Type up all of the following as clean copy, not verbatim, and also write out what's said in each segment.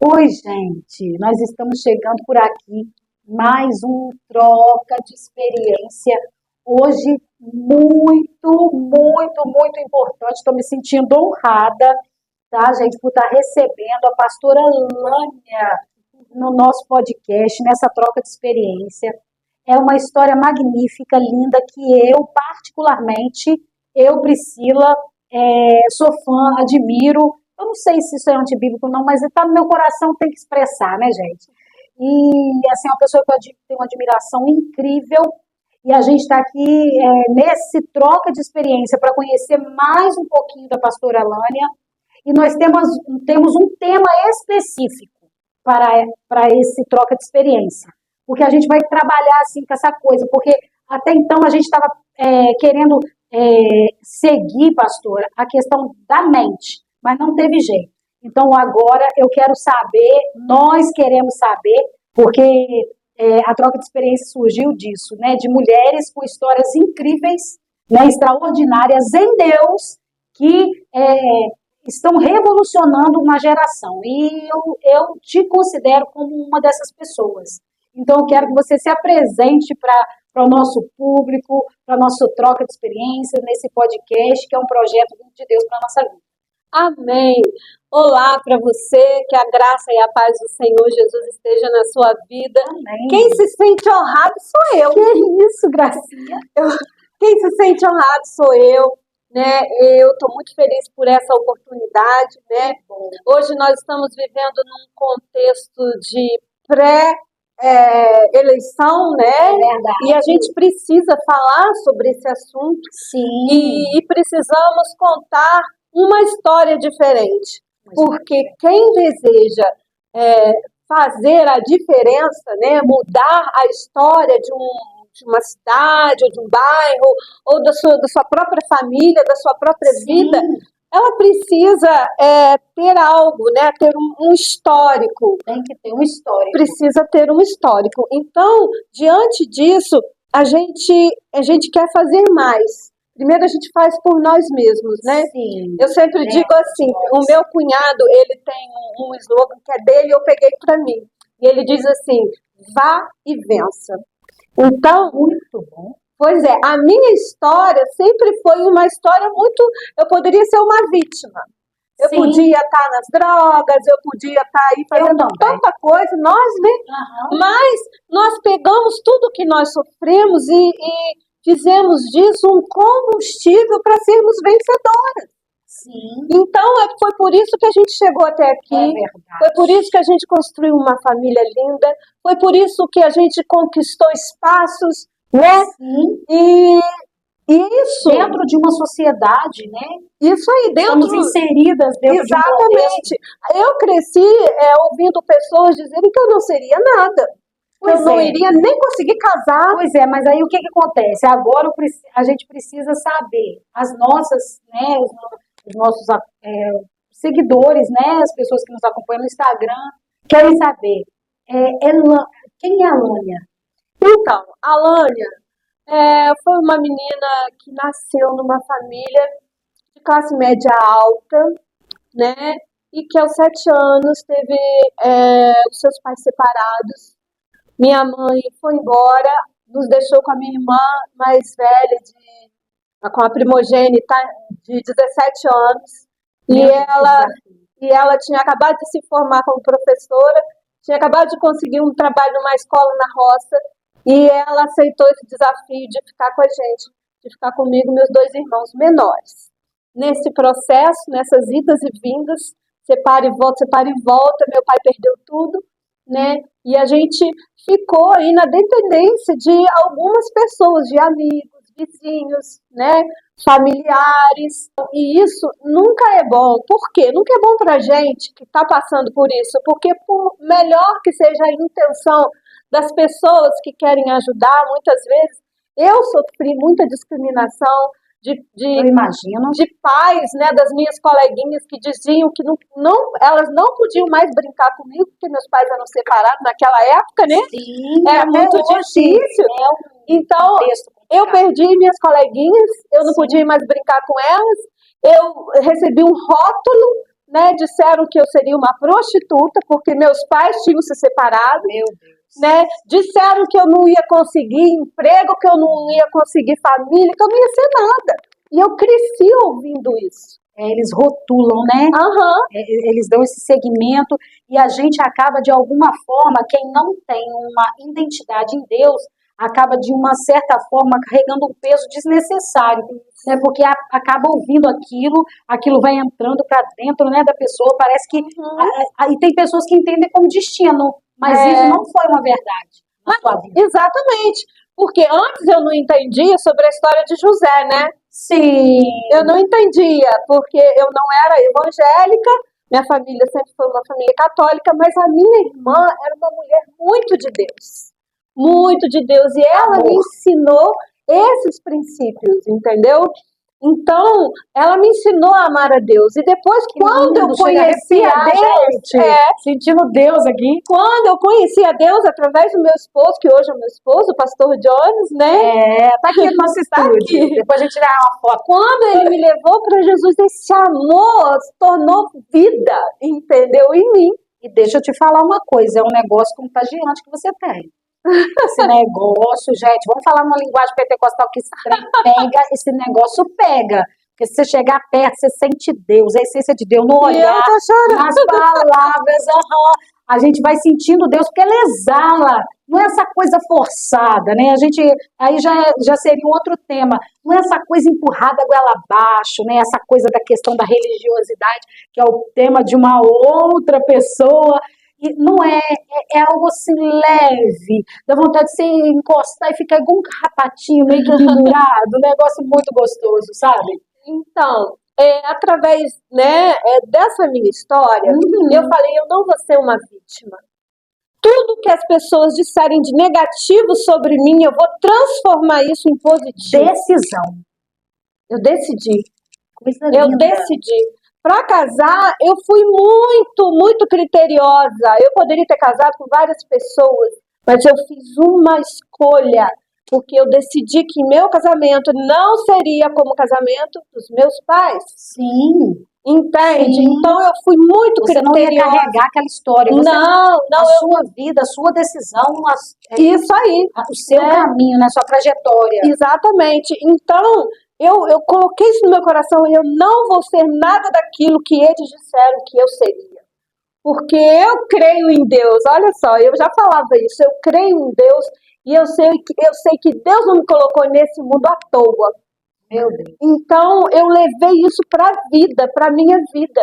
Oi, gente, nós estamos chegando por aqui, mais um troca de experiência. Hoje, muito importante. Estou me sentindo honrada, tá, gente, por estar recebendo a pastora Lânia no nosso podcast, nessa troca de experiência. É uma história magnífica, linda, que eu, particularmente, eu, Priscila, sou fã, admiro. Eu não sei se isso é antibíblico ou não, mas está no meu coração, tem que expressar, né, gente? E, assim, é uma pessoa que eu tenho uma admiração incrível. E a gente está aqui nesse troca de experiência para conhecer mais um pouquinho da pastora Lânia. E nós temos um tema específico para esse troca de experiência. Porque a gente vai trabalhar assim com essa coisa, porque até então a gente estava querendo seguir, pastora, a questão da mente, mas não teve jeito. Então agora eu quero saber, nós queremos saber, porque a troca de experiência surgiu disso, né? De mulheres com histórias incríveis, né, extraordinárias em Deus, que estão revolucionando uma geração. E eu te considero como uma dessas pessoas. Então, eu quero que você se apresente para o nosso público, para a nossa troca de experiência nesse podcast, que é um projeto de Deus para a nossa vida. Amém. Olá para você, que a graça e a paz do Senhor Jesus esteja na sua vida. Amém. Quem se sente honrado sou eu. Que isso, Gracinha. Quem se sente honrado sou eu. Né? Eu estou muito feliz por essa oportunidade. Né? Hoje nós estamos vivendo num contexto de eleição, né? É verdade. E a gente precisa falar sobre esse assunto. Sim. E precisamos contar uma história diferente. Porque quem deseja fazer a diferença, né, mudar a história de uma cidade, ou de um bairro, ou da sua própria família, da sua própria vida, ela precisa ter algo, né, ter um histórico. Tem que ter um histórico. Precisa ter um histórico. Então, diante disso, a gente quer fazer mais. Primeiro a gente faz por nós mesmos, né? Sim. Eu sempre digo assim, o meu cunhado, ele tem um slogan que é dele, eu peguei para mim. E ele diz assim, vá e vença. Então, muito bom. Pois é, a minha história sempre foi uma história muito... Eu poderia ser uma vítima. Eu podia estar nas drogas, eu podia estar aí fazendo tanta coisa, nós, né? Uhum. Mas nós pegamos tudo que nós sofremos e fizemos disso um combustível para sermos vencedoras. Sim. Então, foi por isso que a gente chegou até aqui. É verdade. Foi por isso que a gente construiu uma família linda. Foi por isso que a gente conquistou espaços, né? Sim. E isso... Dentro de uma sociedade, né? Isso aí, dentro... Estamos inseridas dentro de um contexto. Exatamente. Eu cresci ouvindo pessoas dizerem que eu não seria nada. Eu não iria nem conseguir casar. Pois é, mas aí o que acontece? Agora a gente precisa saber, as nossas, né, os nossos seguidores, né, as pessoas que nos acompanham no Instagram, querem saber quem é a Lânia? Então, a Lânia foi uma menina que nasceu numa família de classe média alta, né, e que aos 7 anos teve os seus pais separados. Minha mãe foi embora, nos deixou com a minha irmã mais velha, com a primogênita de 17 anos. E ela tinha acabado de se formar como professora, tinha acabado de conseguir um trabalho numa escola na roça, e ela aceitou esse desafio de ficar com a gente, de ficar comigo e meus 2 irmãos menores. Nesse processo, nessas idas e vindas, separa e volta, meu pai perdeu tudo, né? E a gente ficou aí na dependência de algumas pessoas, de amigos, vizinhos, né? Familiares. E isso nunca é bom. Por quê? Nunca é bom pra gente que está passando por isso, porque por melhor que seja a intenção das pessoas que querem ajudar, muitas vezes, eu sofri muita discriminação de pais, né, das minhas coleguinhas que diziam que elas não podiam mais brincar comigo, porque meus pais eram separados naquela época, né? Sim, era muito difícil. Então, eu perdi minhas coleguinhas, eu não podia mais brincar com elas, eu recebi um rótulo, né? Disseram que eu seria uma prostituta, porque meus pais tinham se separado, Meu Deus. né? Disseram que eu não ia conseguir emprego, que eu não ia conseguir família, que eu não ia ser nada. E eu cresci ouvindo isso. Eles rotulam, né? Aham. Eles dão esse segmento e a gente acaba, de alguma forma, quem não tem uma identidade em Deus, acaba, de uma certa forma, carregando um peso desnecessário, né? Porque acaba ouvindo aquilo vai entrando para dentro, né, da pessoa, parece que... E tem pessoas que entendem como destino, mas isso não foi uma verdade na sua vida. Exatamente. Porque antes eu não entendia sobre a história de José, né? Sim. Eu não entendia, porque eu não era evangélica, minha família sempre foi uma família católica, mas a minha irmã era uma mulher muito de Deus. Muito de Deus. E ela me ensinou esses princípios, entendeu? Então, ela me ensinou a amar a Deus. E depois, quando eu conheci a Deus, sentindo Deus aqui. Quando eu conheci a Deus através do meu esposo, que hoje é meu esposo, o pastor Jones, né? Tá aqui no nosso estúdio. Aqui. Depois a gente tirar uma foto. Quando ele me levou para Jesus, esse amor se tornou vida, entendeu? Em mim. E deixa eu te falar uma coisa, é um negócio contagiante que você tem. Esse negócio, gente, vamos falar numa linguagem pentecostal, que esse negócio pega. Porque se você chegar perto, você sente Deus, a essência de Deus no olhar, nas palavras, a gente vai sentindo Deus, porque ele exala, não é essa coisa forçada, né? A gente, aí já seria um outro tema, não é essa coisa empurrada goela abaixo, né? Essa coisa da questão da religiosidade, que é o tema de uma outra pessoa. E não é algo assim leve, dá vontade de você encostar e ficar igual um carrapatinho meio que pendurado, um negócio muito gostoso, sabe? Então, através, né, dessa minha história, eu falei, eu não vou ser uma vítima. Tudo que as pessoas disserem de negativo sobre mim, eu vou transformar isso em positivo. Decisão. Eu decidi. Coisa linda. Eu decidi. Para casar, eu fui muito, muito criteriosa. Eu poderia ter casado com várias pessoas, mas eu fiz uma escolha, porque eu decidi que meu casamento não seria como o casamento dos meus pais. Sim. Entende? Sim. Então eu fui muito você criteriosa. Você não ia carregar aquela história. Você, não. A sua vida, a sua decisão. Isso aí. O seu caminho, né? A sua trajetória. Exatamente. Então, eu coloquei isso no meu coração e eu não vou ser nada daquilo que eles disseram que eu seria. Porque eu creio em Deus. Olha só, eu já falava isso. Eu creio em Deus e eu sei que Deus não me colocou nesse mundo à toa. Meu Deus. Então, eu levei isso para a vida, para a minha vida.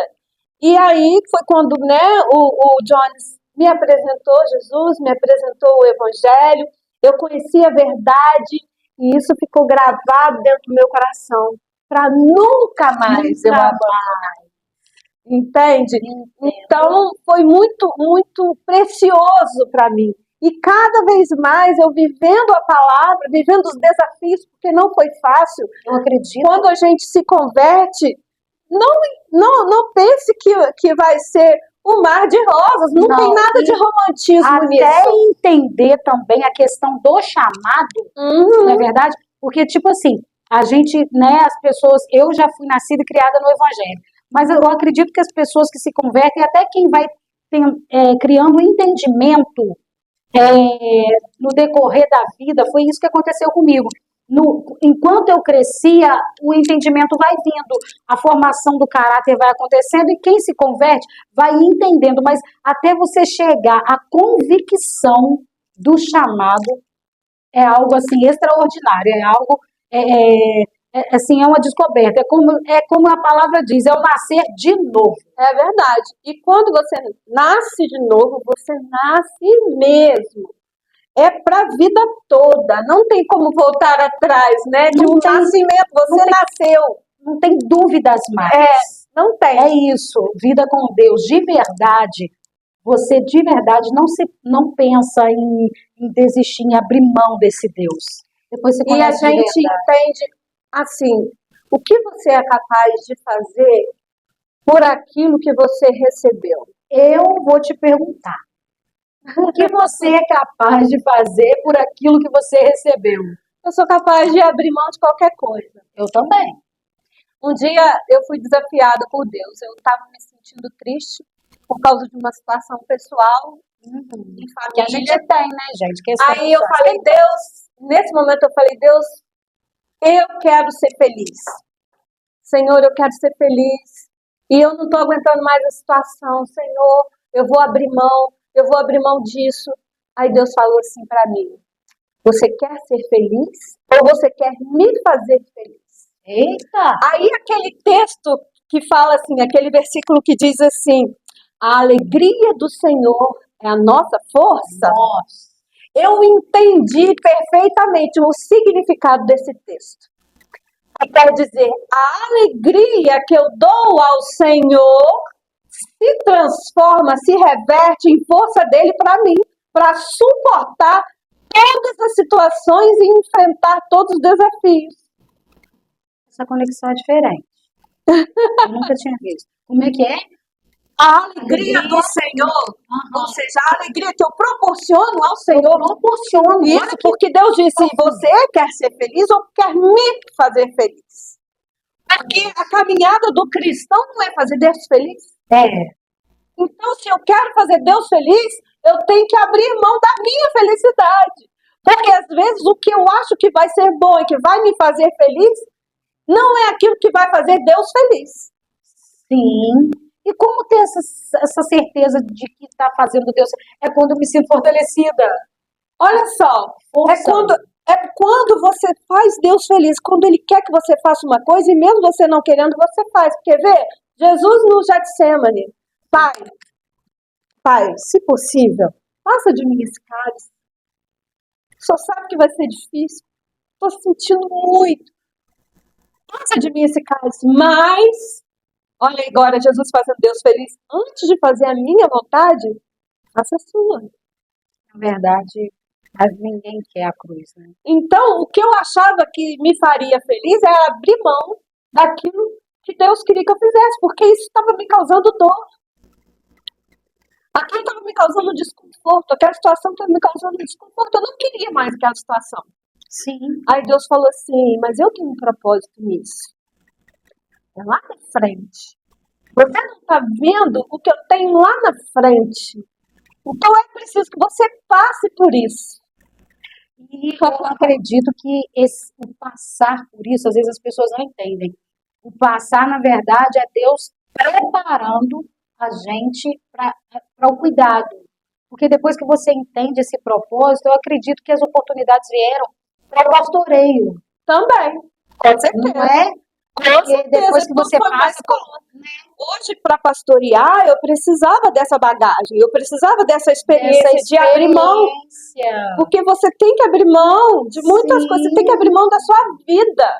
E aí foi quando, né, o Jones me apresentou Jesus, me apresentou o Evangelho, eu conheci a verdade e isso ficou gravado dentro do meu coração, para nunca mais eu abandonar. Entende? Então, foi muito, muito precioso para mim. E cada vez mais eu vivendo a palavra, vivendo os desafios, porque não foi fácil. Eu acredito. Quando a gente se converte, não pense que vai ser um mar de rosas, não tem nada de romantismo nisso. Até entender também a questão do chamado, não é verdade? Porque, tipo assim, a gente, né, as pessoas, eu já fui nascida e criada no Evangelho, mas eu acredito que as pessoas que se convertem, até quem vai criando entendimento no decorrer da vida, foi isso que aconteceu comigo. Enquanto eu crescia, o entendimento vai vindo, a formação do caráter vai acontecendo e quem se converte vai entendendo, mas até você chegar à convicção do chamado é algo assim extraordinário, é algo assim, é uma descoberta, é como a palavra diz, é o nascer de novo. É verdade. E quando você nasce de novo, você nasce mesmo. É para a vida toda. Não tem como voltar atrás, né? De um nascimento. Você nasceu. Não tem dúvidas mais. Não tem. É isso. Vida com Deus de verdade. Você de verdade não pensa em desistir, em abrir mão desse Deus. Depois você conhece e a gente entende assim, o que você é capaz de fazer por aquilo que você recebeu? Eu vou te perguntar. O que você é capaz de fazer por aquilo que você recebeu? Eu sou capaz de abrir mão de qualquer coisa. Eu também. Um dia eu fui desafiada por Deus. Eu estava me sentindo sentindo triste por causa de uma situação pessoal em Que a gente família. tem, né, gente? Que esse Aí eu falei, Deus, nesse momento eu falei, Deus, eu quero ser feliz. Senhor, eu quero ser feliz. E eu não estou aguentando mais a situação. Senhor, eu vou abrir mão disso. Aí Deus falou assim para mim, você quer ser feliz ou você quer me fazer feliz? Eita! Aí aquele texto que fala assim, aquele versículo que diz assim, a alegria do Senhor é a nossa força. Nossa! Eu entendi perfeitamente o significado desse texto. Quer dizer, a alegria que eu dou ao Senhor se transforma, se reverte em força dele para mim, para suportar todas as situações e enfrentar todos os desafios. Essa conexão é diferente. Eu nunca tinha visto. Como é que é? A alegria do Senhor, ou seja, a alegria que eu proporciono ao Senhor. Proporciona. Isso, porque Deus disse, você quer ser feliz ou quer me fazer feliz? Porque a caminhada do cristão não é fazer Deus feliz. É. Então, se eu quero fazer Deus feliz, eu tenho que abrir mão da minha felicidade. Porque às vezes o que eu acho que vai ser bom e que vai me fazer feliz, não é aquilo que vai fazer Deus feliz. Sim. E como ter essa certeza de que está fazendo Deus? É quando eu me sinto fortalecida. Olha só, Força. é quando você faz Deus feliz, quando Ele quer que você faça uma coisa e mesmo você não querendo, você faz. Quer ver? Jesus no Getsemane, Pai, se possível, passa de mim esse cálice. Só sabe que vai ser difícil. Estou sentindo muito. Passa de mim esse cálice, mas olha agora Jesus fazendo Deus feliz. Antes de fazer a minha vontade, faça a sua. Na verdade, ninguém quer a cruz, né? Então, o que eu achava que me faria feliz era abrir mão daquilo que Deus queria que eu fizesse, porque isso estava me causando dor. Aquilo estava me causando desconforto, aquela situação estava me causando desconforto. Eu não queria mais aquela situação. Sim. Aí Deus falou assim, mas eu tenho um propósito nisso. É lá na frente. Você não está vendo o que eu tenho lá na frente. Então é preciso que você passe por isso. E eu acredito que o passar por isso, às vezes as pessoas não entendem. O passar, na verdade, é Deus preparando a gente para o cuidado. Porque depois que você entende esse propósito, eu acredito que as oportunidades vieram para o pastoreio. Também, com certeza. Não é? Porque depois que você passa... Hoje, para pastorear, eu precisava dessa bagagem, eu precisava dessa experiência de abrir mão. Porque você tem que abrir mão de muitas coisas, você tem que abrir mão da sua vida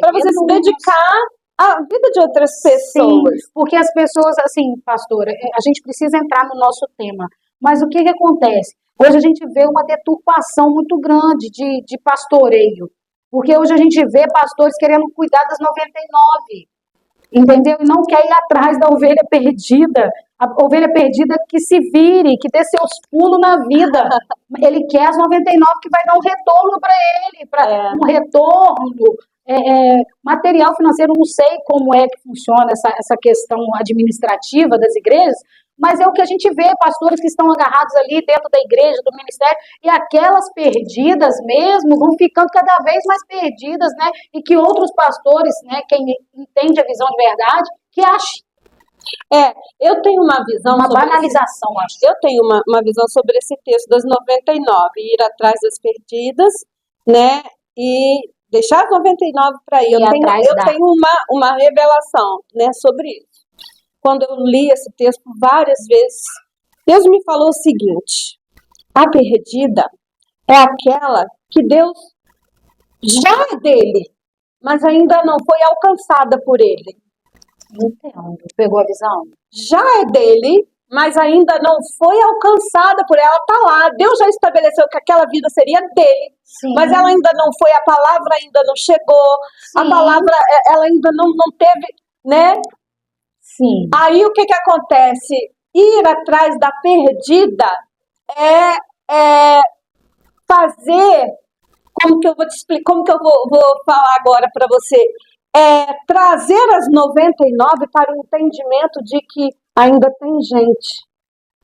para você se dedicar à vida de outras pessoas. Sim, porque as pessoas, assim, pastora, a gente precisa entrar no nosso tema, mas o que acontece? Hoje a gente vê uma deturpação muito grande de pastoreio, porque hoje a gente vê pastores querendo cuidar das 99, entendeu? E não quer ir atrás da ovelha perdida. A ovelha perdida que se vire, que dê seus pulos na vida. Ele quer as 99 que vai dar um retorno para ele, um retorno material, financeiro. Não sei como é que funciona essa questão administrativa das igrejas, mas é o que a gente vê, pastores que estão agarrados ali dentro da igreja, do ministério, e aquelas perdidas mesmo vão ficando cada vez mais perdidas, né? E que outros pastores, né, quem entende a visão de verdade, que achem. Eu tenho uma visão uma banalização, acho. Eu tenho uma visão sobre esse texto das 99, ir atrás das perdidas, né? E deixar as 99 para ir. Eu tenho uma revelação, né, sobre isso. Quando eu li esse texto várias vezes, Deus me falou o seguinte: a perdida é aquela que Deus já é dele, mas ainda não foi alcançada por ele. Entendo. Pegou a visão? Já é dele, mas ainda não foi alcançada por ela, está lá. Deus já estabeleceu que aquela vida seria dele, sim, mas ela ainda não foi, a palavra ainda não chegou, sim, a palavra ela ainda não teve, né? Sim. Aí o que acontece? Ir atrás da perdida é fazer, como que eu vou te explicar, como que eu vou falar agora para você? É trazer as 99 para o entendimento de que Ainda tem gente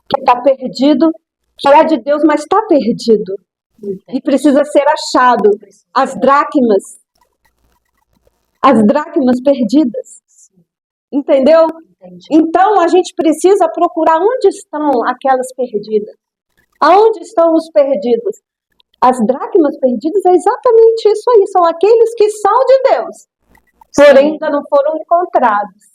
que está perdido, que é de Deus, mas está perdido. E precisa ser achado. As dracmas perdidas. Entendeu? Entendi. Então a gente precisa procurar onde estão aquelas perdidas. Aonde estão os perdidos? As dracmas perdidas é exatamente isso aí. São aqueles que são de Deus, porém ainda não foram encontrados.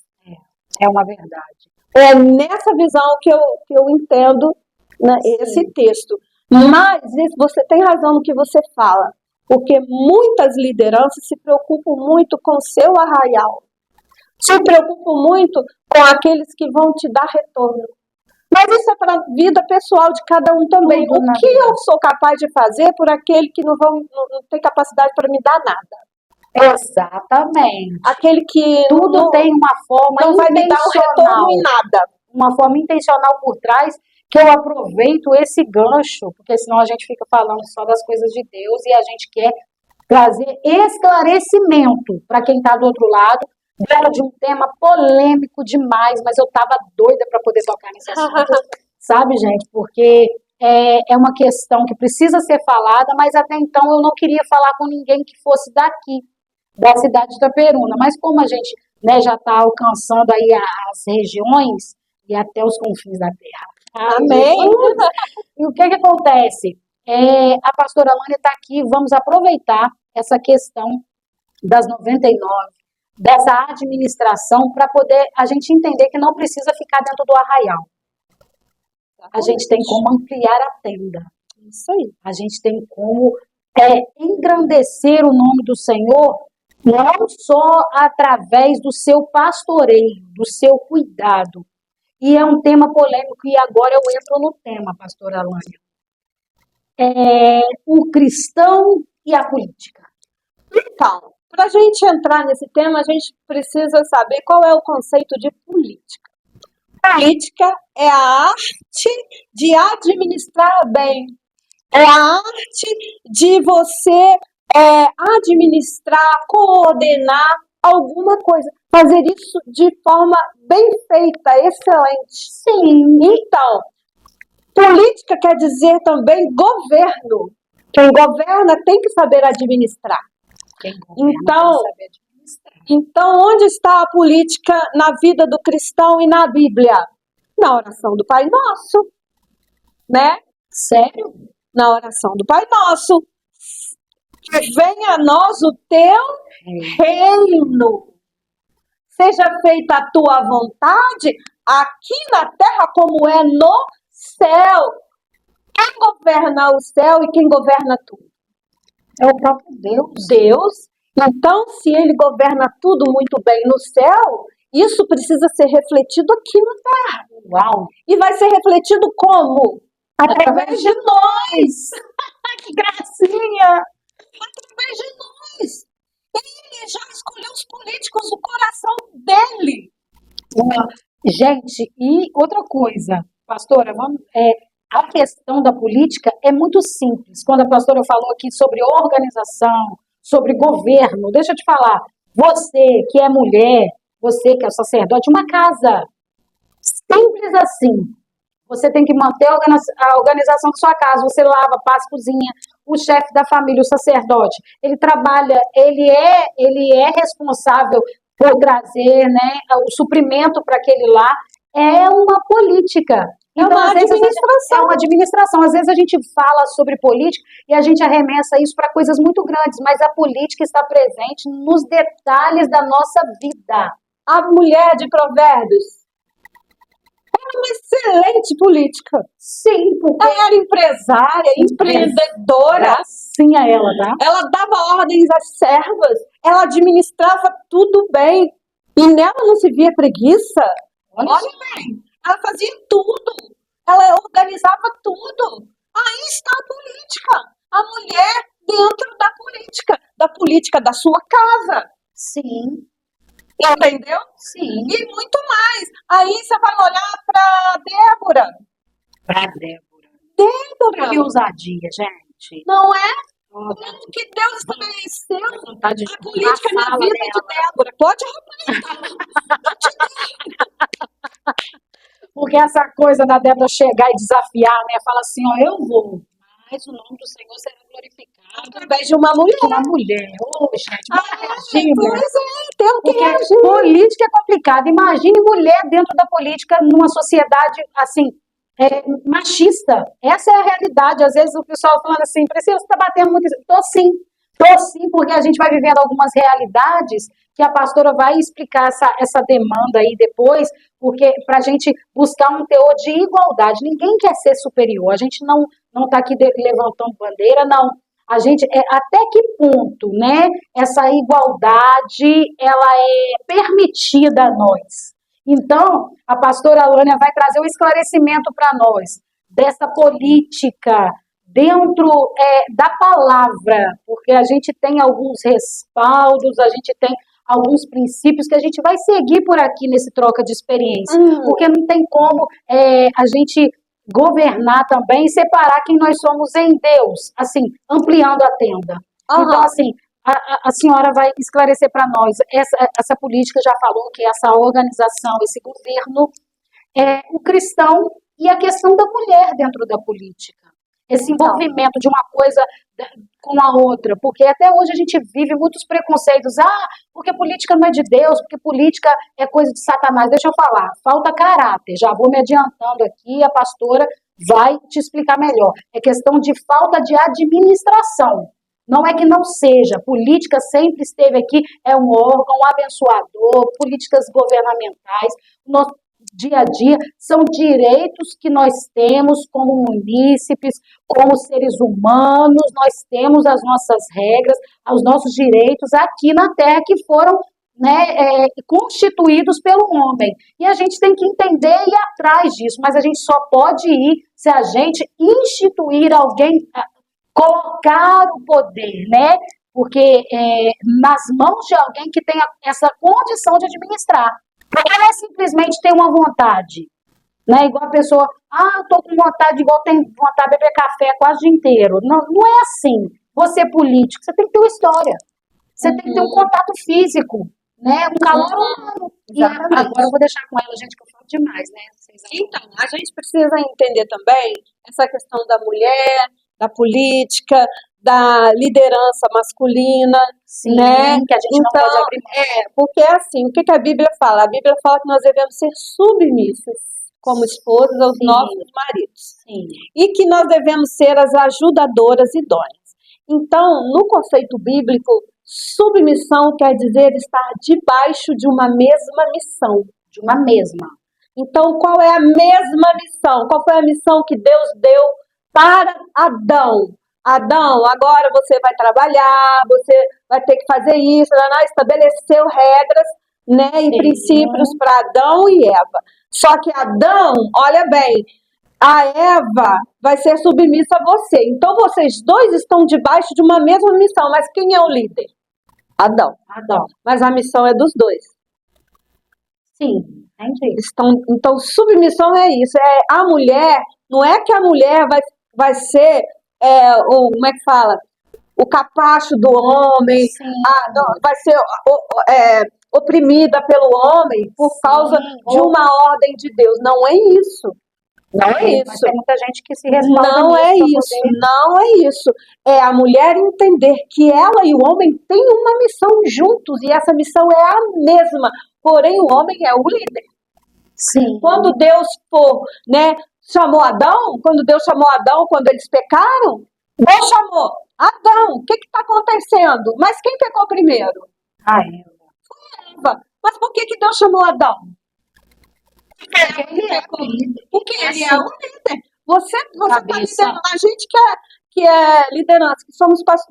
É uma verdade. É nessa visão que eu entendo, né, esse texto. Mas você tem razão no que você fala, porque muitas lideranças se preocupam muito com o seu arraial, se preocupam muito com aqueles que vão te dar retorno. Mas isso é para a vida pessoal de cada um também. Tudo O na que vida. eu sou capaz de fazer por aquele que não tem capacidade para me dar nada? Exatamente. Aquele que Tudo não, tem uma forma não vai me dar um retorno em nada. uma forma intencional por trás, que eu aproveito esse gancho, porque senão a gente fica falando só das coisas de Deus e a gente quer trazer esclarecimento para quem está do outro lado, dentro de um tema polêmico demais, mas eu estava doida para poder tocar nesse assunto, sabe, gente? Porque é uma questão que precisa ser falada, mas até então eu não queria falar com ninguém que fosse daqui, da cidade de Itaperuna. Mas como a gente, né, já está alcançando aí as regiões e até os confins da terra. Amém. E o que acontece? A pastora Lânia está aqui, vamos aproveitar essa questão das 99, dessa administração, para poder a gente entender que não precisa ficar dentro do arraial. A gente tem como ampliar a tenda. Isso aí. A gente tem como engrandecer o nome do Senhor, não só através do seu pastoreio, do seu cuidado. E é um tema polêmico, e agora eu entro no tema, pastora Lânia. O cristão e a política. Então, para a gente entrar nesse tema, a gente precisa saber qual é o conceito de política. Política é a arte de administrar bem. É a arte de você administrar, coordenar alguma coisa. Fazer isso de forma bem feita, excelente. Sim. Então, política quer dizer também governo. Quem governa tem que saber administrar. Então, onde está a política na vida do cristão e na Bíblia? Na oração do Pai Nosso, né? Sério? Na oração do Pai Nosso. Que venha a nós o teu reino. Seja feita a tua vontade aqui na terra como é no céu. Quem governa o céu e quem governa tudo? É o próprio Deus. Deus. Então, se ele governa tudo muito bem no céu, isso precisa ser refletido aqui na terra. Uau! E vai ser refletido como? Através de nós. Que gracinha! Através de nós. Ele já escolheu os políticos, o coração dele. Gente, e outra coisa, pastora, a questão da política é muito simples. Quando a pastora falou aqui sobre organização, sobre governo, deixa eu te falar, você que é mulher, você que é sacerdote, uma casa, simples assim, você tem que manter a organização da sua casa, você lava, passa, cozinha, o chefe da família, o sacerdote, ele trabalha, ele é responsável por trazer, né, o suprimento para aquele lar, é uma política. Então, uma administração. É uma administração. Às vezes a gente fala sobre política e a gente arremessa isso para coisas muito grandes, mas a política está presente nos detalhes da nossa vida. A mulher de Provérbios era uma excelente política. Sim, porque ela era empresária, empreendedora. Sim, a ela, tá? Ela dava ordens às servas, ela administrava tudo bem. E nela não se via preguiça. Olha bem. Ela fazia tudo. Ela organizava tudo. Aí está a política. A mulher dentro da política da sua casa. Sim. Entendeu? Sim. E muito mais. Aí você vai olhar para Débora. Para Débora. Débora. Que ousadia, gente. Não é? Como que Deus estabeleceu a política na vida de Débora. Pode repetir. Porque essa coisa da Débora chegar e desafiar, né? Fala assim, ó, eu vou, mas o nome do Senhor será glorificado Através de uma mulher. por uma mulher. Ô, gente, imagina. Pois é, temos que Porque reagir. política é complicado. Imagine mulher dentro da política numa sociedade, assim, machista. Essa é a realidade. Às vezes o pessoal falando assim, precisa estar batendo muito. Tô sim, porque a gente vai vivendo algumas realidades que a pastora vai explicar essa demanda aí depois, porque para a gente buscar um teor de igualdade. Ninguém quer ser superior. A gente não está aqui levantando bandeira, não. A gente, até que ponto, né, essa igualdade, ela é permitida a nós? Então, a pastora Lânia vai trazer um esclarecimento para nós dessa política dentro da palavra, porque a gente tem alguns respaldos, a gente tem alguns princípios que a gente vai seguir por aqui nesse troca de experiência, porque não tem como a gente governar também e separar quem nós somos em Deus, assim, ampliando a tenda. Então, assim, a senhora vai esclarecer para nós, essa política já falou que essa organização, esse governo, o cristão e a questão da mulher dentro da política. Esse envolvimento de uma coisa com a outra, porque até hoje a gente vive muitos preconceitos, porque política não é de Deus, porque política é coisa de Satanás. Deixa eu falar, falta caráter, já vou me adiantando aqui, a pastora vai te explicar melhor. É questão de falta de administração. Não é que não seja, política sempre esteve aqui, é um órgão abençoador, políticas governamentais, nosso dia a dia, são direitos que nós temos como munícipes, como seres humanos, nós temos as nossas regras, os nossos direitos aqui na Terra que foram constituídos pelo homem. E a gente tem que entender e ir atrás disso, mas a gente só pode ir se a gente instituir alguém, colocar o poder, né? Porque nas mãos de alguém que tenha essa condição de administrar. Porque não é simplesmente ter uma vontade, né? Igual a pessoa, eu tô com vontade, igual tem vontade de beber café quase o dia inteiro. Não, não é assim. Você é político, você tem que ter uma história. Você tem que ter um contato físico, né? Um calor humano. E agora eu vou deixar com ela, gente, que eu falo demais, né? Então, a gente precisa entender também essa questão da mulher, da política, da liderança masculina, Sim, né? Que a gente não pode abrir mão. Porque assim, o que a Bíblia fala? A Bíblia fala que nós devemos ser submissos como esposas aos nossos maridos. Sim. E que nós devemos ser as ajudadoras idôneas. Então, no conceito bíblico, submissão quer dizer estar debaixo de uma mesma missão. De uma mesma. Então, qual é a mesma missão? Qual foi a missão que Deus deu para Adão? Adão, agora você vai trabalhar, você vai ter que fazer isso, estabeleceu regras, né, e princípios para Adão e Eva. Só que Adão, olha bem, a Eva vai ser submissa a você. Então vocês dois estão debaixo de uma mesma missão, mas quem é o líder? Adão. Mas a missão é dos dois. Sim, entendi. Então submissão é isso, a mulher, não é que a mulher vai ser como é que fala? O capacho do homem, vai ser oprimida pelo homem por causa de uma ordem de Deus. Não é isso. Não é isso. Mas tem muita gente que se respalda Não é isso. Não é isso. É a mulher entender que ela e o homem têm uma missão juntos e essa missão é a mesma. Porém, o homem é o líder. Sim. Quando Deus chamou Adão, quando eles pecaram, Deus chamou Adão, o que está acontecendo? Mas quem pecou primeiro? Eva. Foi Eva. Mas por que Deus chamou Adão? Porque ele é o líder. Porque ele é o líder. Você está liderando. A gente que é liderança,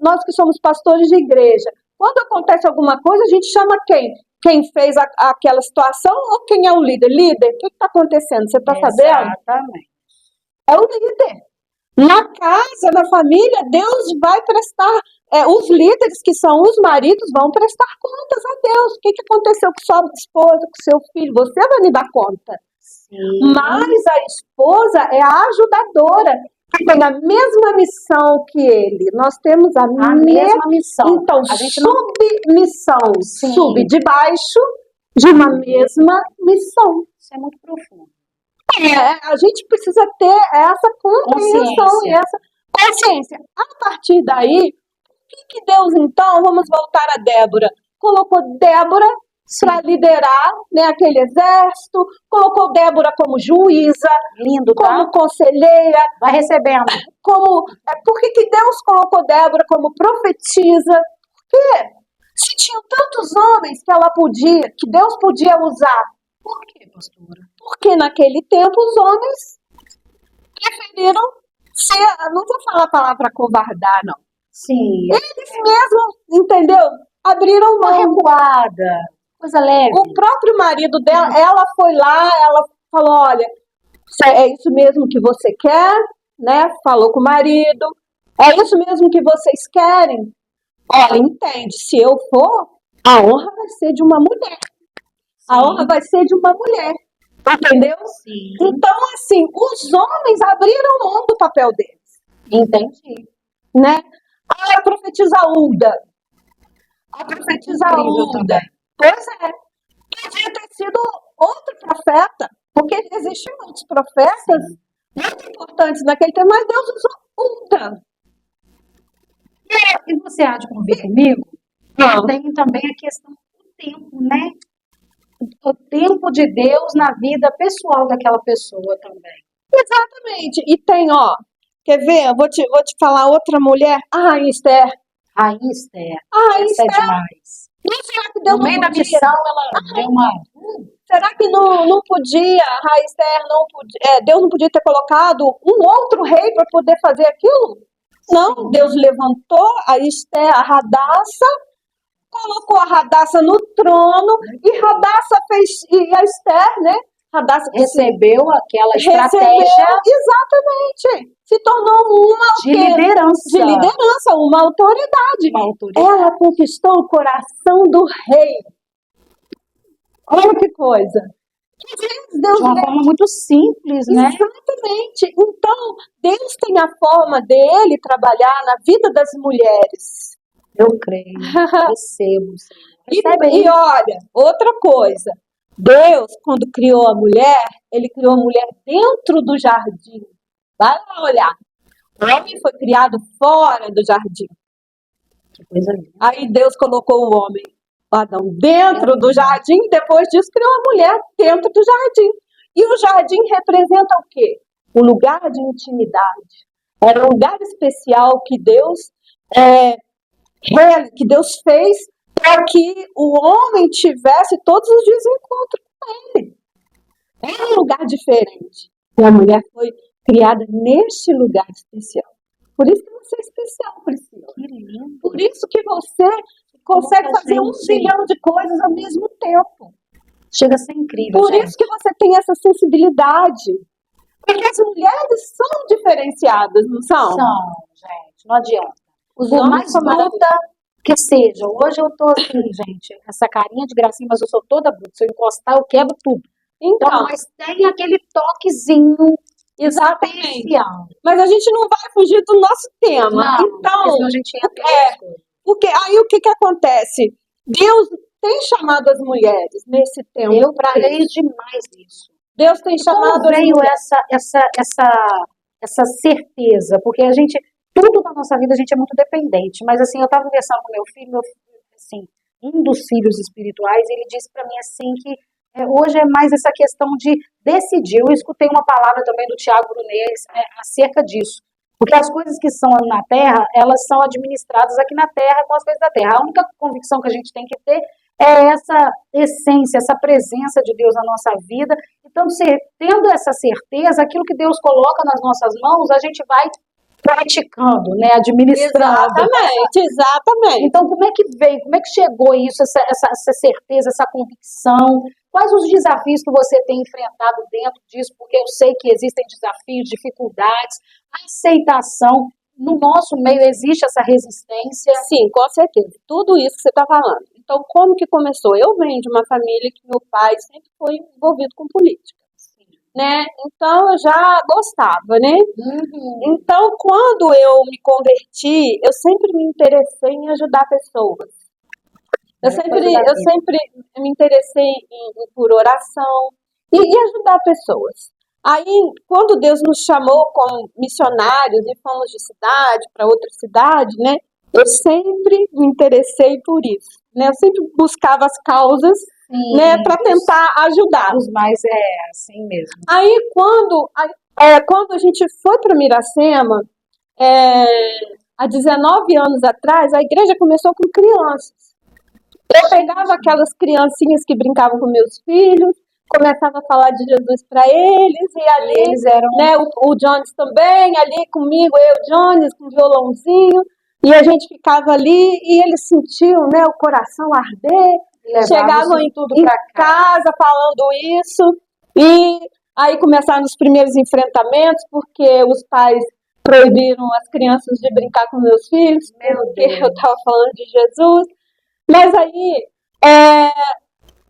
nós que somos pastores de igreja. Quando acontece alguma coisa, a gente chama quem? Quem fez aquela situação ou quem é o líder? Líder, o que está acontecendo? Você está sabendo? Exatamente. É o líder. Na casa, na família, Deus vai prestar, os líderes que são os maridos vão prestar contas a Deus. O que aconteceu com sua esposa, com seu filho? Você vai me dar conta. Sim. Mas a esposa é a ajudadora, que tem a mesma missão que ele. Nós temos a mesma missão. Então, a gente submissão, Sim. Debaixo de uma mesma missão. Isso é muito profundo. A gente precisa ter essa compreensão e Consciência. essa consciência. A partir daí, que Deus, então, vamos voltar a Débora. Colocou Débora para liderar, né, aquele exército, colocou Débora como juíza, Lindo, tá? como conselheira, Vai recebendo. por que Deus colocou Débora como profetisa? Porque se tinham tantos homens que Deus podia usar, Por quê, pastora? porque naquele tempo os homens preferiram ser, não vou falar a palavra covardar, não. Sim, Eles mesmos, entendeu? Abriram uma mão. recuada, coisa leve. O próprio marido dela, ela foi lá, ela falou, olha, é isso mesmo que você quer, né? Falou com o marido, é isso mesmo que vocês querem? Olha, entende, se eu for, a honra vai ser de uma mulher. A honra vai ser de uma mulher, entendeu? Sim, Então, assim, os homens abriram mão do papel deles, entendi. né? A profetisa Hulda. A profetisa Incrível Hulda. também. Pois é. Podia ter sido outro profeta, porque existem muitos profetas muito importantes naquele tempo, mas Deus usou Hulda. E você há de convir comigo? Tem também a questão do tempo, né? O tempo de Deus na vida pessoal daquela pessoa também. Exatamente. E tem, ó, quer ver? Eu vou te falar outra mulher, a Rainha Esther. Rainha Esther, A Rainha essa é Esther, demais. será que Deus No meio não da podia? missão, ela deu uma... Será que não podia, a Rainha Esther não podia, Deus não podia ter colocado um outro rei para poder fazer aquilo? Não, Sim. Deus levantou a Esther, a Radassa, colocou a Radassa no trono e Radassa fez, e a Esther, né? Radassa Recebeu aquela recebeu, estratégia exatamente, se tornou uma de liderança. uma autoridade. Uma autoridade. Ela conquistou o coração do rei. Olha que coisa. Deus De uma forma muito simples, né? Exatamente. Então, Deus tem a forma dele trabalhar na vida das mulheres. Eu creio. Recebo, Senhor. Recebe E aí. olha, outra coisa. Deus, quando criou a mulher, ele criou a mulher dentro do jardim. Vai lá olhar. O homem foi criado fora do jardim. Que coisa linda. Aí Deus colocou o homem, Adão, dentro do jardim. Depois disso, criou a mulher dentro do jardim. E o jardim representa o quê? O lugar de intimidade. Era um lugar especial que Deus fez para que o homem tivesse todos os dias um encontro com ele. Era um lugar diferente. E a mulher foi criada neste lugar especial. Por isso que você é especial, Priscila. Que lindo. Por isso que você consegue Nossa, fazer um gente. zilhão de coisas ao mesmo tempo. Chega a ser incrível, Por gente. isso que você tem essa sensibilidade. Porque as mulheres são diferenciadas, não são? São, gente. Não adianta. Os Por homens mais são bruta que seja. Hoje eu tô assim, gente, essa carinha de gracinha, mas eu sou toda bruta. Se eu encostar, eu quebro tudo. Então, Então, mas tem aquele toquezinho exatamente. especial. Mas a gente não vai fugir do nosso tema. Não, porque Então, senão a gente entra em outras coisas. porque aí o que acontece? Deus tem chamado as mulheres nesse tempo Eu para creio isso. demais nisso. Deus tem chamado Como as veio mulheres. essa certeza? Porque a gente, tudo na nossa vida, a gente é muito dependente. Mas assim, eu estava conversando com meu filho, assim, um dos filhos espirituais, ele disse para mim assim que hoje é mais essa questão de decidir. Eu escutei uma palavra também do Tiago Brunet acerca disso. Porque as coisas que são na Terra, elas são administradas aqui na Terra com as coisas da Terra. A única convicção que a gente tem que ter é essa essência, essa presença de Deus na nossa vida. Então, tendo essa certeza, aquilo que Deus coloca nas nossas mãos, a gente vai praticando, né, administrando. Exatamente. Então, como é que veio, como é que chegou isso, essa certeza, essa convicção? Quais os desafios que você tem enfrentado dentro disso? Porque eu sei que existem desafios, dificuldades, aceitação. No nosso meio existe essa resistência. Sim, com certeza. Tudo isso que você está falando. Então, como que começou? Eu venho de uma família que meu pai sempre foi envolvido com política, né? Então, eu já gostava, né? Então, quando eu me converti, eu sempre me interessei em ajudar pessoas. Eu sempre me interessei por oração e ajudar pessoas. Aí, quando Deus nos chamou como missionários e fomos de cidade para outra cidade, né? Eu sempre me interessei por isso, né? Eu sempre buscava as causas, né, Sim, para tentar ajudar. os mais é assim mesmo. Aí, quando a gente foi para Miracema, há 19 anos atrás, a igreja começou com crianças. Eu pegava aquelas criancinhas que brincavam com meus filhos, começava a falar de Jesus para eles, e ali, Eles eram né, o Jones também, ali comigo, eu, Jones, com violãozinho, e a gente ficava ali, e eles sentiam, né, o coração arder, chegavam levavam tudo em para cá. casa falando isso, e aí começaram os primeiros enfrentamentos, porque os pais proibiram as crianças de brincar com meus filhos, Meu porque Deus. eu estava falando de Jesus. Mas aí, é,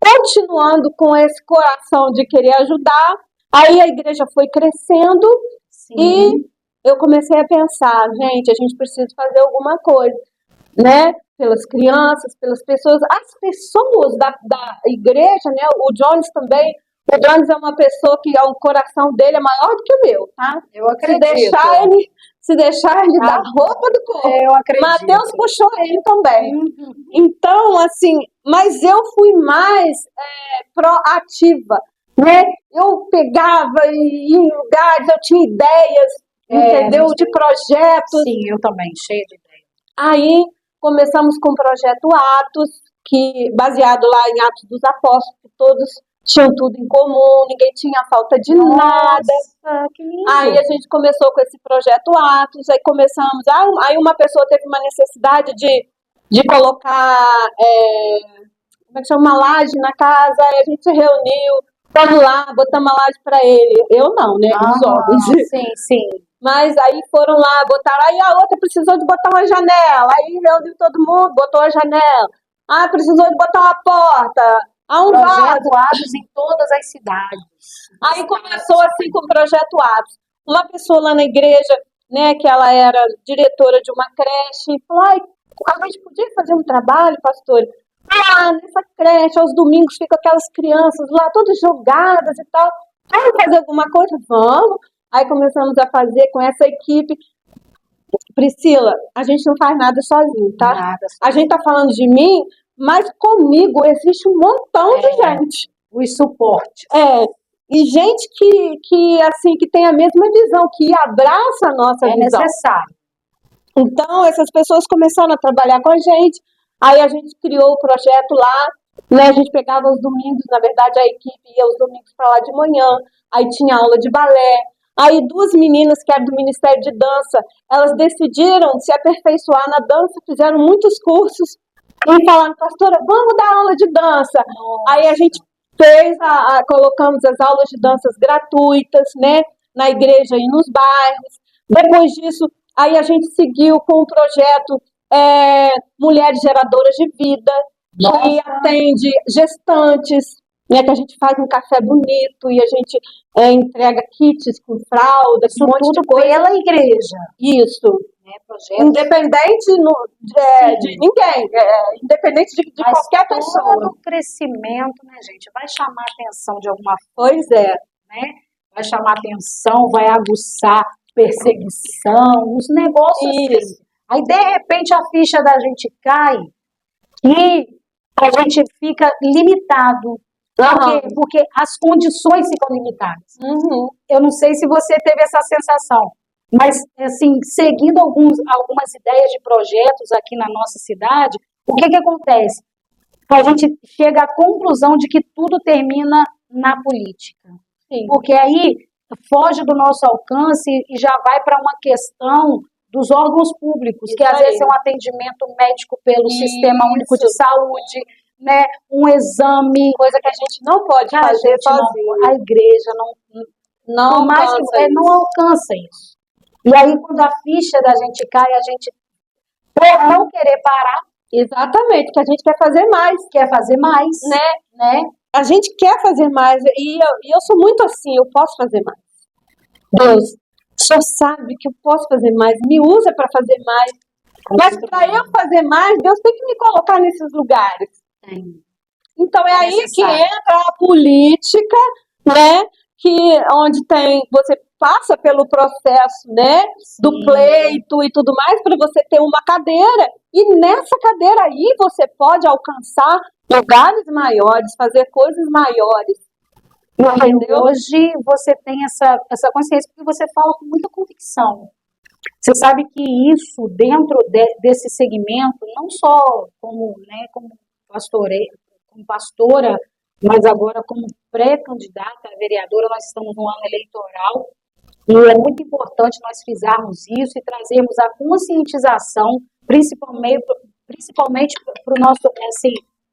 continuando com esse coração de querer ajudar, aí a igreja foi crescendo Sim. e eu comecei a pensar, gente, a gente precisa fazer alguma coisa, né? Pelas crianças, pelas pessoas, as pessoas da igreja, né? O Jones também. O Jones é uma pessoa que o coração dele é maior do que o meu, tá? Eu acredito. Se deixar ele dá roupa do corpo. Eu acredito. Mateus puxou ele também. Uhum. Então, assim, mas eu fui mais proativa, né? Eu pegava e ia em lugares, eu tinha ideias, entendeu? De projetos. Sim, eu também, cheia de ideias. Aí começamos com o projeto Atos, que baseado lá em Atos dos Apóstolos, que todos tinham tudo em comum, ninguém tinha falta de nada. Nossa, que lindo. Aí a gente começou com esse projeto Atos, aí começamos. Aí uma pessoa teve uma necessidade de colocar como é que chama, uma laje na casa, aí a gente se reuniu, vamos lá, botamos a laje para ele. Eu não, né? Os homens. Sim, sim. Mas aí foram lá, botaram, aí a outra precisou de botar uma janela, aí reuniu todo mundo, botou a janela. Ah, precisou de botar uma porta. Um vaso. Projeto Atos em todas as cidades. Aí começou assim com o projeto Atos. Uma pessoa lá na igreja, né, que ela era diretora de uma creche, falou, ai, a gente podia fazer um trabalho, pastor? Nessa creche, aos domingos ficam aquelas crianças lá, todas jogadas e tal. Vamos fazer alguma coisa? Vamos. Aí começamos a fazer com essa equipe. Priscila, a gente não faz nada sozinho, tá? Nada. A gente tá falando de mim, mas comigo existe um montão de gente. Os suportes. E gente que assim, que tem a mesma visão, que abraça a nossa visão. É necessário. Então, essas pessoas começaram a trabalhar com a gente, aí a gente criou o projeto lá, né? A gente pegava os domingos, na verdade a equipe ia os domingos para lá de manhã, aí tinha aula de balé, aí duas meninas que eram do Ministério de Dança, elas decidiram se aperfeiçoar na dança, fizeram muitos cursos, e falaram, pastora, vamos dar aula de dança. Nossa. Aí a gente colocamos as aulas de danças gratuitas, né, na igreja e nos bairros. Depois disso, aí a gente seguiu com o projeto Mulheres Geradoras de Vida, que atende gestantes, né, que a gente faz um café bonito e a gente entrega kits com fralda, com um monte de coisa. Pela igreja. Isso. Projeto. Independente de ninguém, independente de qualquer pessoa. Todo crescimento, né, gente, vai chamar a atenção de alguma forma. Pois é. Né? Vai chamar atenção, vai aguçar perseguição, os negócios assim. Aí, de repente, a ficha da gente cai e a gente fica limitado. Porque as condições ficam limitadas. Eu não sei se você teve essa sensação, mas, assim, seguindo algumas ideias de projetos aqui na nossa cidade, o que acontece? A gente chega à conclusão de que tudo termina na política. Sim. Porque aí foge do nosso alcance e já vai para uma questão dos órgãos públicos, Isso que às aí. vezes é um atendimento médico pelo Sistema Único de Saúde, né? Um exame. Coisa que a gente não pode fazer sozinho. A igreja não alcança isso. E aí, quando a ficha da gente cai, a gente, por não querer parar, exatamente, que a gente quer fazer mais, né? A gente quer fazer mais, e eu sou muito assim, eu posso fazer mais. Deus, o Senhor sabe que eu posso fazer mais, me usa para fazer mais. Mas para eu fazer mais, Deus tem que me colocar nesses lugares. Então é aí que entra a política, né? onde você passa pelo processo, né, do Sim. pleito e tudo mais, para você ter uma cadeira. E nessa cadeira aí você pode alcançar lugares maiores, fazer coisas maiores. Entendeu? Hoje você tem essa consciência porque você fala com muita convicção. Você sabe que isso, dentro desse segmento, não só como, né, como pastora, mas agora como pré-candidata a vereadora, nós estamos no ano eleitoral, e é muito importante nós fizermos isso e trazermos a conscientização, principalmente para o nosso, assim,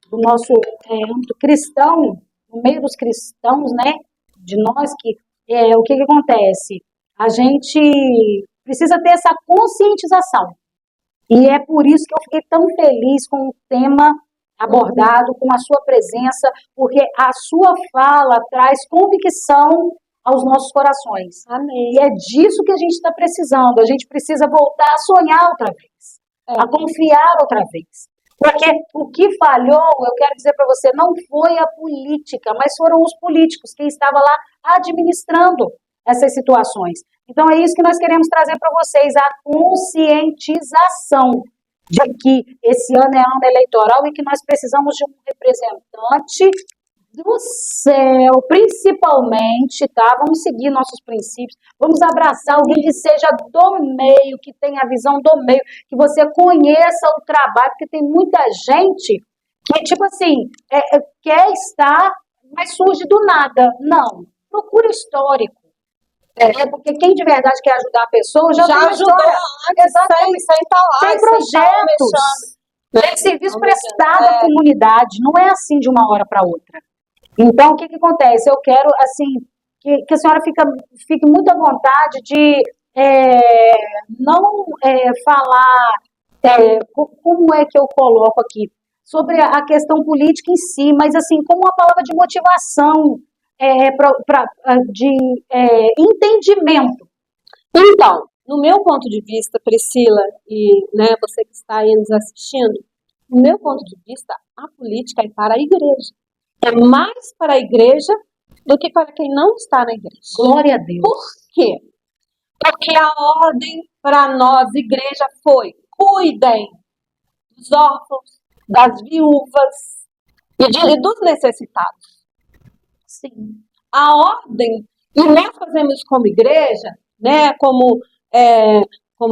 do nosso âmbito cristão, no meio dos cristãos, né, de nós, que o que acontece? A gente precisa ter essa conscientização. E é por isso que eu fiquei tão feliz com o tema abordado, com a sua presença, porque a sua fala traz convicção aos nossos corações. Amém. E é disso que a gente está precisando. A gente precisa voltar a sonhar outra vez, a confiar outra vez. Porque o que falhou, eu quero dizer para você, não foi a política, mas foram os políticos que estavam lá administrando essas situações. Então é isso que nós queremos trazer para vocês, a conscientização de que esse ano é ano eleitoral e que nós precisamos de um representante do céu, principalmente, tá? Vamos seguir nossos princípios, vamos abraçar alguém que seja do meio, que tenha a visão do meio, que você conheça o trabalho, porque tem muita gente que, tipo assim, quer estar, mas surge do nada. Não, procura histórico. Porque quem de verdade quer ajudar a pessoa já tem uma ajudou história. antes, sem estar lá, Tem projetos, tem serviço prestado à comunidade, não é assim de uma hora para outra. Então, o que acontece? Eu quero, assim, que a senhora fique muito à vontade de não falar, como é que eu coloco aqui, sobre a questão política em si, mas, assim, como uma palavra de motivação, de entendimento. Então, no meu ponto de vista, Priscila, e né, você que está aí nos assistindo, no meu ponto de vista, a política é para a igreja. É mais para a igreja do que para quem não está na igreja. Glória a Deus. Por quê? Porque a ordem para nós, igreja, foi: cuidem dos órfãos, das viúvas e dos necessitados. Sim. A ordem, e nós fazemos como igreja, né, como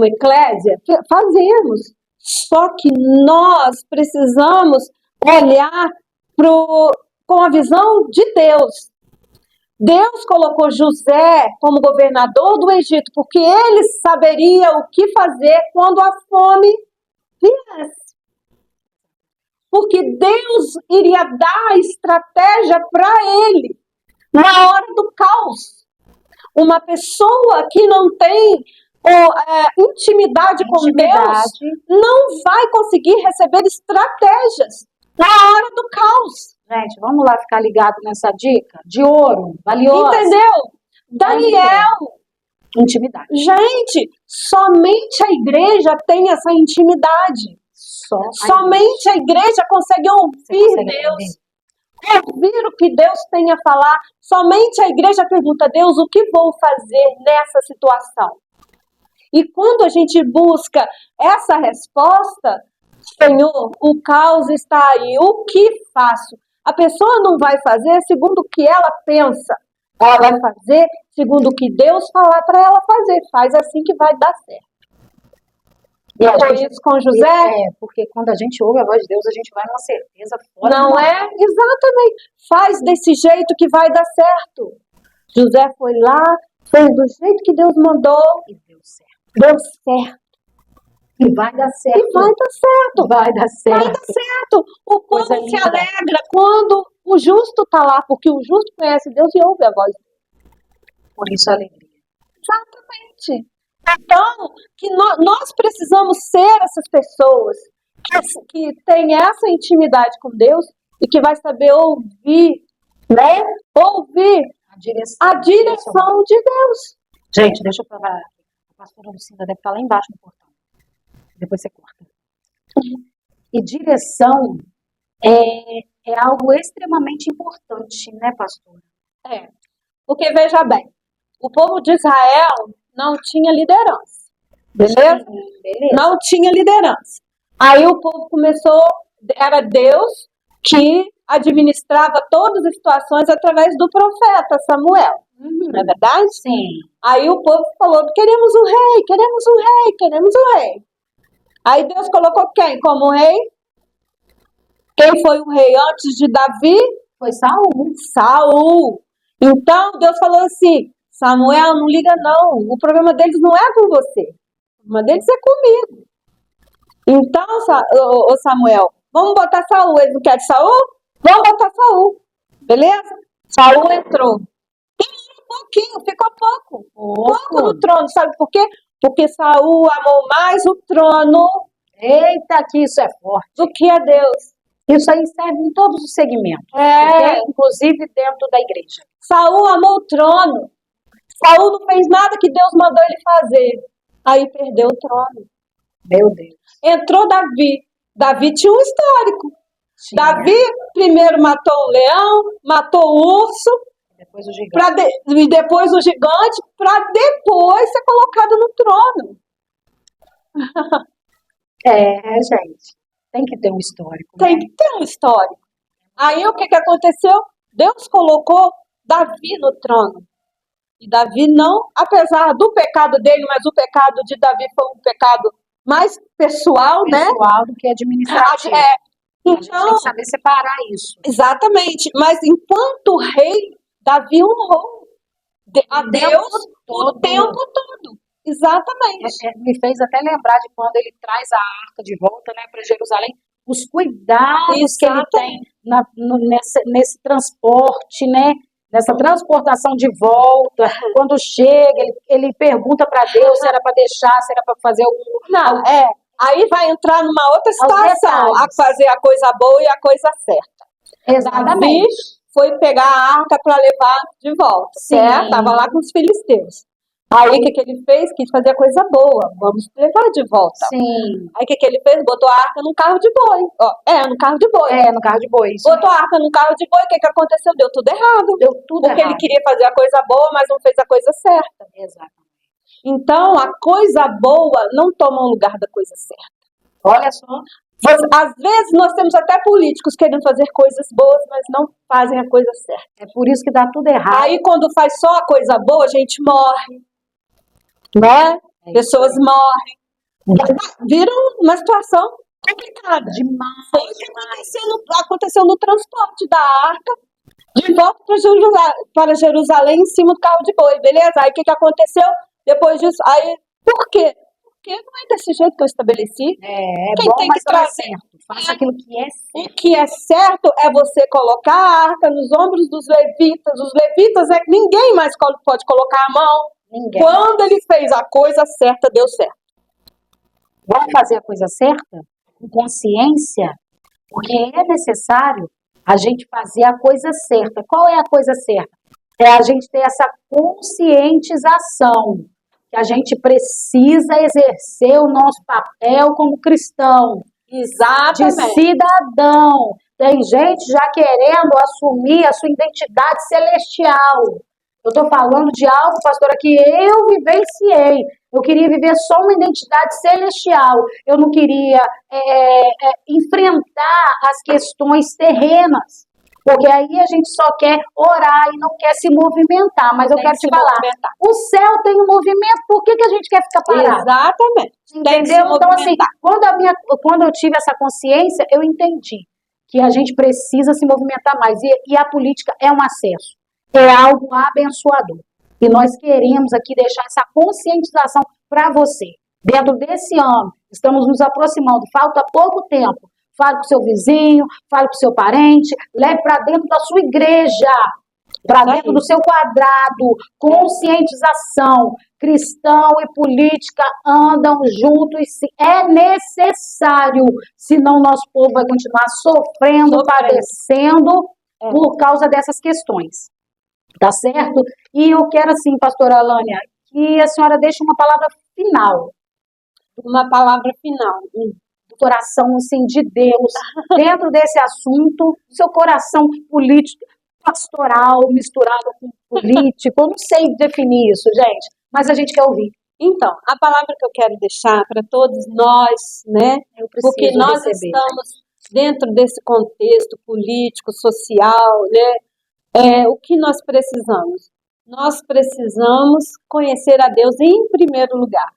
eclésia, fazemos. Só que nós precisamos olhar com a visão de Deus. Deus colocou José como governador do Egito, porque ele saberia o que fazer quando a fome viesse. Porque Deus iria dar a estratégia para ele na hora do caos. Uma pessoa que não tem intimidade com Deus não vai conseguir receber estratégias na hora do caos. Gente, vamos lá ficar ligado nessa dica de ouro, valiosa. Entendeu? Daniel. Intimidade. Gente, somente a igreja tem essa intimidade. Somente a igreja consegue ouvir Deus. Ouvir o que Deus tem a falar. Somente a igreja pergunta: Deus, o que vou fazer nessa situação? E quando a gente busca essa resposta, Senhor, o caos está aí, o que faço? A pessoa não vai fazer segundo o que ela pensa. Ela vai fazer segundo o que Deus falar para ela fazer. Faz assim que vai dar certo. E foi isso com José? Porque quando a gente ouve a voz de Deus, a gente vai numa certeza fora. Não é? Exatamente. Faz desse jeito que vai dar certo. José foi lá, fez do jeito que Deus mandou. E deu certo. Deu certo. E vai dar certo. E vai dar certo. Vai dar certo. Vai dar certo. O povo se alegra quando o justo está lá, porque o justo conhece Deus e ouve a voz dele. Por isso a alegria. Exatamente. Então, que nós precisamos ser essas pessoas que têm essa intimidade com Deus e que vai saber ouvir, né? Ouvir a direção de Deus. Gente, deixa eu provar. A pastora Lucinda deve estar lá embaixo no portão. Depois você corta. E direção é algo extremamente importante, né, pastora? Porque, veja bem, o povo de Israel não tinha liderança, beleza? Beleza. Não tinha liderança. Aí o povo começou, era Deus que administrava todas as situações através do profeta Samuel, não é verdade? Sim. Aí o povo falou, queremos um rei, queremos um rei, queremos um rei. Aí Deus colocou quem como rei? Quem foi o rei antes de Davi? Foi Saul. Saul. Então Deus falou assim, Samuel, não liga não, o problema deles não é com você, o problema deles é comigo. Então, ô Samuel, vamos botar Saul, eles não querem Saul? Vamos botar Saul, beleza? Saul entrou. Demorou um pouquinho, ficou pouco no trono, sabe por quê? Porque Saul amou mais o trono Eita, que isso é forte. do que a Deus. Isso aí serve em todos os segmentos, É, inclusive dentro da igreja. Saul amou o trono. Saul não fez nada que Deus mandou ele fazer. Aí perdeu o trono. Meu Deus. Entrou Davi. Davi tinha um histórico. Sim. Davi primeiro matou o leão, matou o urso, Depois o gigante. e depois o gigante, para depois ser colocado no trono. Gente. Tem que ter um histórico. Tem Né? que ter um histórico. Aí o que aconteceu? Deus colocou Davi no trono. E Davi não, apesar do pecado dele, mas o pecado de Davi foi um pecado mais pessoal, né? Pessoal do que administrativo. É. A gente Então, tem que saber separar isso. exatamente. Mas enquanto rei, Davi honrou a Deus o tempo todo. Exatamente. Me fez até lembrar de quando ele traz a arca de volta, né, para Jerusalém, os cuidados que ele tem nesse transporte, né, nessa transportação de volta. Quando chega, ele pergunta para Deus se era para deixar, se era para fazer algum... Não, aí vai entrar numa outra situação, a fazer a coisa boa e a coisa certa. Exatamente. Davi foi pegar a arca para levar de volta, certo? Estava lá com os filisteus. Aí o que ele fez? Quis fazer a coisa boa. Vamos levar de volta. Sim. Aí o que ele fez? Botou a arca num carro de boi. No carro de boi. No carro de boi. Botou a arca num carro de boi. O que aconteceu? Deu tudo errado. Porque ele queria fazer a coisa boa, mas não fez a coisa certa. Exatamente. Então, a coisa boa não toma o lugar da coisa certa. Olha só. Às vezes nós temos até políticos querendo fazer coisas boas, mas não fazem a coisa certa. É por isso que dá tudo errado. Aí quando faz só a coisa boa, a gente morre, né? Pessoas morrem. Vira uma situação complicada. Demais. Foi o que aconteceu no transporte da arca de volta para Jerusalém em cima do carro de boi, beleza? Aí o que aconteceu depois disso? Aí, por quê? Porque não é desse jeito que eu estabeleci. Quem bom, tem que trazer certo. Faça aquilo que é certo. O que é certo é você colocar a arca nos ombros dos levitas. Os levitas ninguém mais pode colocar a mão. Ninguém. Quando ele fez a coisa certa, deu certo. Vamos fazer a coisa certa com consciência, porque é necessário a gente fazer a coisa certa. Qual é a coisa certa? É a gente ter essa conscientização que a gente precisa exercer o nosso papel como cristão. Exatamente. De cidadão. Tem gente já querendo assumir a sua identidade celestial. Eu estou falando de algo, pastora, que eu vivenciei. Eu queria viver só uma identidade celestial. Eu não queria enfrentar as questões terrenas. Porque aí a gente só quer orar e não quer se movimentar. Mas eu quero te falar, o céu tem um movimento, por que a gente quer ficar parado? Exatamente. Entendeu? Então, assim, quando eu tive essa consciência, eu entendi que a gente precisa se movimentar mais. E a política é um acesso. É algo abençoador. E nós queremos aqui deixar essa conscientização para você. Dentro desse ano, estamos nos aproximando, falta pouco tempo. Fale com o seu vizinho, fale com o seu parente, leve para dentro da sua igreja, para dentro do seu quadrado. Conscientização. Cristão e política andam juntos, é necessário, senão nosso povo vai continuar sofrendo. Padecendo por causa dessas questões. Tá certo? E eu quero, assim, pastora Alânia, que a senhora deixe uma palavra final. Uma palavra final. Do coração, assim, de Deus, dentro desse assunto, seu coração político. pastoral misturado com político. Eu não sei definir isso, gente, mas a gente quer ouvir. Então, a palavra que eu quero deixar para todos nós, né? Eu Porque preciso nós receber. estamos dentro desse contexto político, social, né? O que nós precisamos? Nós precisamos conhecer a Deus em primeiro lugar.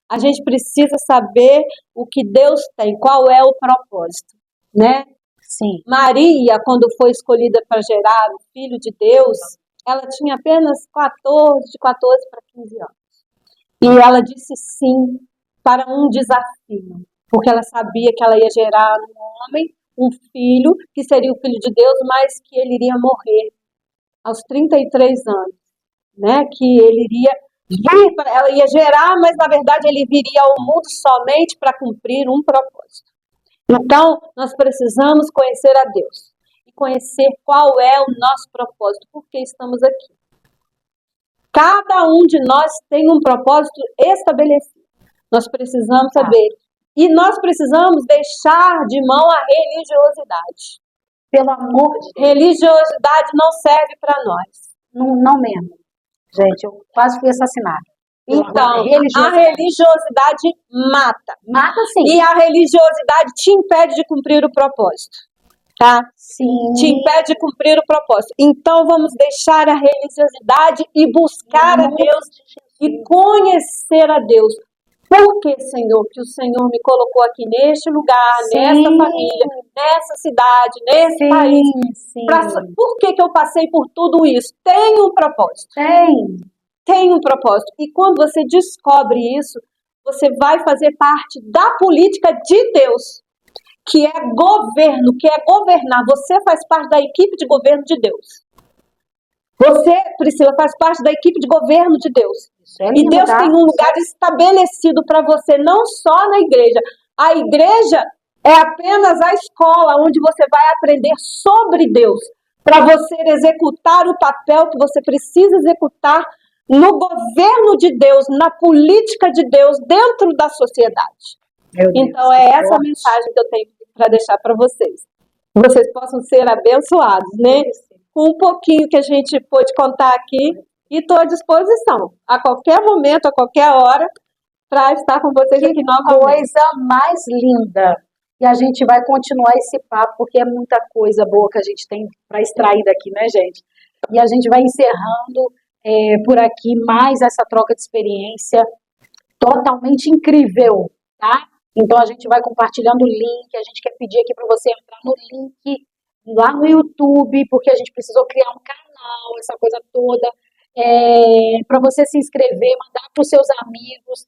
A gente precisa saber o que Deus tem, qual é o propósito, né? Sim. Maria, quando foi escolhida para gerar o Filho de Deus, ela tinha apenas de 14 para 15 anos. E ela disse sim para um desafio, porque ela sabia que ela ia gerar um homem, um filho, que seria o Filho de Deus, mas que ele iria morrer aos 33 anos, né? Que ele iria ela ia gerar, mas na verdade ele viria ao mundo somente para cumprir um propósito. Então, nós precisamos conhecer a Deus e conhecer qual é o nosso propósito, por que estamos aqui. Cada um de nós tem um propósito estabelecido. Nós precisamos saber. E nós precisamos deixar de mão a religiosidade. Pelo amor de Deus. Religiosidade não serve para nós. Não mesmo. Gente, eu quase fui assassinada. Então, a religiosidade mata. Mata sim. E a religiosidade te impede de cumprir o propósito. Tá? Sim. Te impede de cumprir o propósito. Então, vamos deixar a religiosidade e buscar a Deus e conhecer a Deus. Por que, Senhor, que o Senhor me colocou aqui neste lugar, sim, nessa família, nessa cidade, nesse sim, país? Sim. Por que eu passei por tudo isso? Tem um propósito. Tem um propósito. E quando você descobre isso, você vai fazer parte da política de Deus, que é governo, que é governar. Você faz parte da equipe de governo de Deus. Você, Priscila, faz parte da equipe de governo de Deus. E Deus tem um lugar estabelecido para você, não só na igreja. A igreja é apenas a escola onde você vai aprender sobre Deus, para você executar o papel que você precisa executar no governo de Deus, na política de Deus, dentro da sociedade. Então, é essa a mensagem que eu tenho para deixar para vocês. Que vocês possam ser abençoados, né? Com um pouquinho que a gente pôde contar aqui. E estou à disposição, a qualquer momento, a qualquer hora, para estar com vocês aqui novamente. Coisa mais linda! E a gente vai continuar esse papo, porque é muita coisa boa que a gente tem para extrair daqui, né, gente? E a gente vai encerrando por aqui mais essa troca de experiência totalmente incrível, tá? Então a gente vai compartilhando o link, a gente quer pedir aqui para você entrar no link lá no YouTube, porque a gente precisou criar um canal, essa coisa toda. Para você se inscrever, mandar para os seus amigos,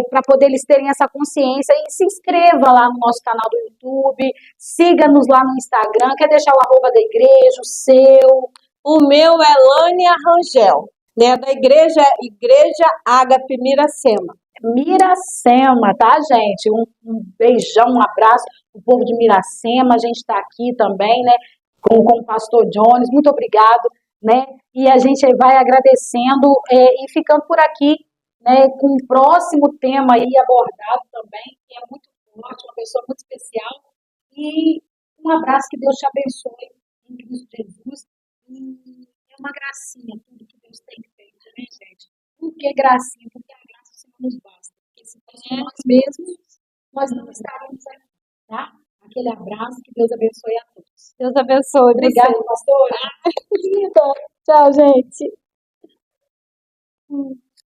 para poder eles terem essa consciência, e se inscreva lá no nosso canal do YouTube, siga-nos lá no Instagram, quer deixar o @ da igreja, o seu? O meu é Lânia Rangel, né, da Igreja Ágape Miracema. Miracema, tá, gente? Um beijão, um abraço pro povo de Miracema, a gente está aqui também, né, com o pastor Jones, muito obrigado, né, e a gente vai agradecendo e ficando por aqui, né, com o próximo tema aí abordado também, que é muito forte, uma pessoa muito especial, e um abraço, que Deus te abençoe em Cristo Jesus, e é uma gracinha tudo que Deus tem feito, né, gente? Por que gracinha? Porque a graça do Senhor nos basta, porque se fosse nós mesmos, nós não estaríamos aqui, tá? Aquele abraço, que Deus abençoe a todos. Deus abençoe. Obrigada, pastora. Tchau, gente.